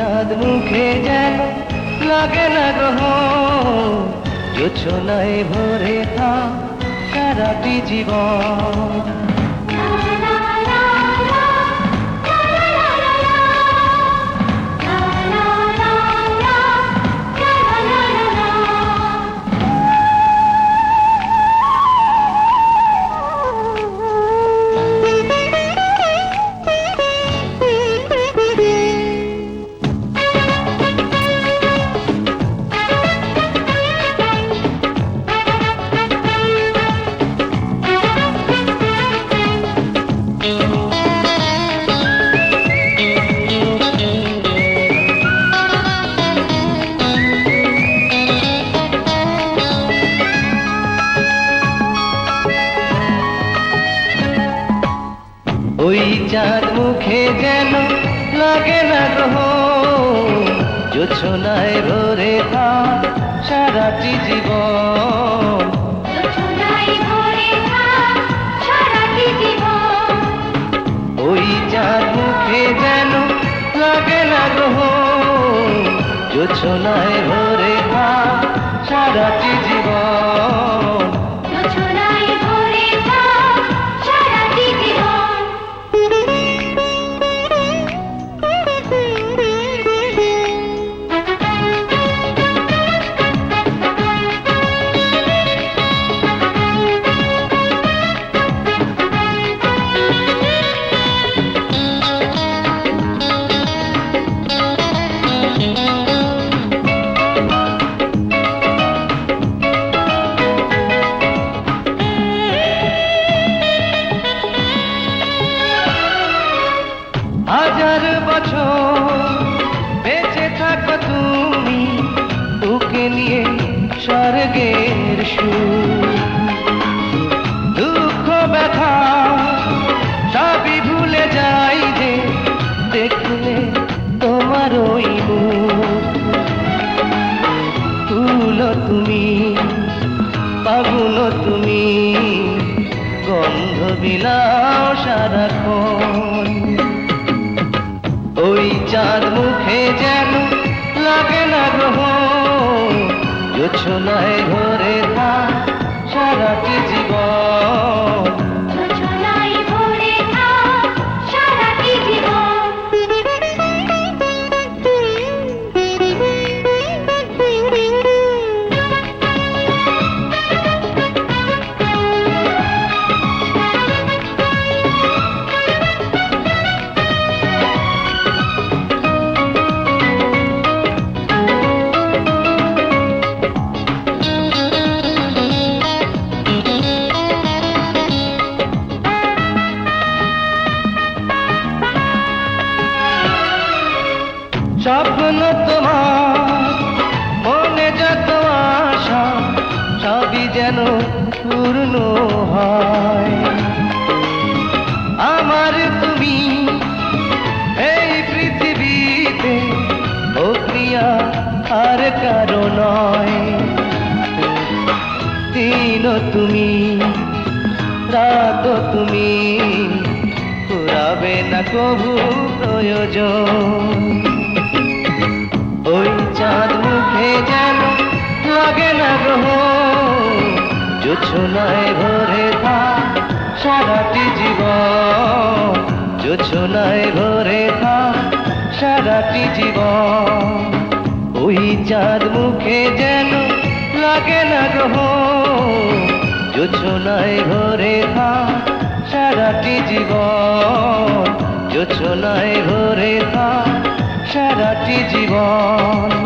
চাঁদ মুখে যেন লাগে না গ্রহ, জোছনায় ভরে থাক সারাটি জীবন। ওই চাঁদ মুখে যেন লাগে না গ্রহ, জোছনায় ভরে থাক সারাটি জীবন। ওই চাঁদ মুখে যেন লাগে না গ্রহ, জোছনায় ভরে থাক সারাটি জীবন। হাজার বছর বেঁচে থাকো তুমি, তোকে নিয়ে স্বর্গের সুর। দুঃখ ব্যথা সবই ভুলে যাই যে দেখলে তোমার ওই মুখ। তুলো তুমি, পাগুলো তুমি, গন্ধ বিলাও সারাক্ষণ। ওই চাঁদ মুখে যেন লাগে না গ্রহ, জোছনায় ভরে থাক সারাটি জীবন। স্বপ্ন তোমার মনে যত আশা, সবই যেন পূর্ণ হয়। আমার তুমি এই পৃথিবীতে, ও প্রিয়া আর কারো নয়। দিন তুমি, রাত তুমি, পুরাবে না কবু প্রয়োজন। ওই চাঁদ মুখে যেন লাগে না গ্রহ, জোছনায় ভরে থাক সারাটি জীবন। জোছনায় ভরে থাক সারাটি জীবন। ওই চাঁদ মুখে যেন লাগে না গ্রহ, জোছনায় ভরে থাক সারাটি জীবন। জোছনায় ভরে থাক সারাটি জীবন।